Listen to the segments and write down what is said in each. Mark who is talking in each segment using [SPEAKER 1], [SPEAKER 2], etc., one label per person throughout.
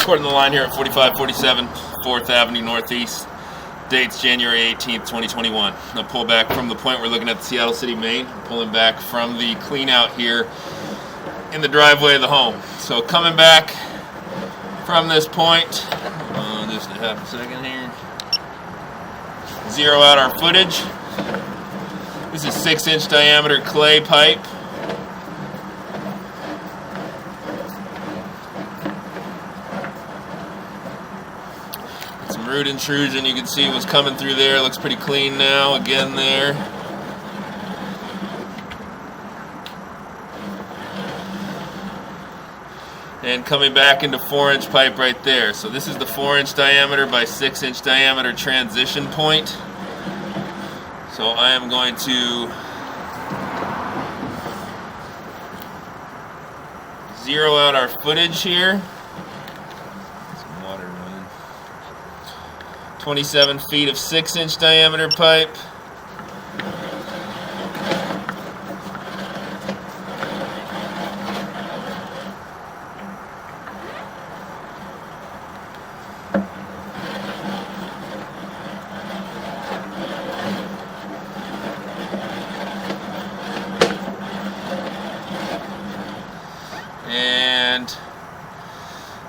[SPEAKER 1] Recording the line here at 4547 4th Avenue Northeast. Date's January 18th, 2021. I'll pull back from the point we're looking at the Seattle City Main. I'm pulling back from the clean out here in the driveway of the home. So coming back from this point, just a half a second here. Zero out our footage. This is 6-inch diameter clay pipe. Some root intrusion you can see was coming through there. Looks pretty clean now. Again there. And coming back into 4-inch pipe right there. So this is the 4-inch diameter by 6-inch diameter transition point. So I am going to zero out our footage here. Some water running. 27 feet of 6-inch diameter pipe. And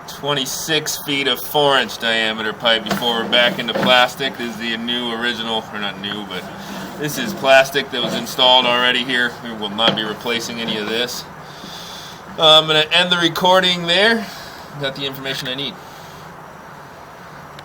[SPEAKER 1] 26 feet of 4-inch diameter pipe before we're back into plastic. This is the new original, or not new, but this is plastic that was installed already here. We will not be replacing any of this. I'm going to end the recording there. Got the information I need.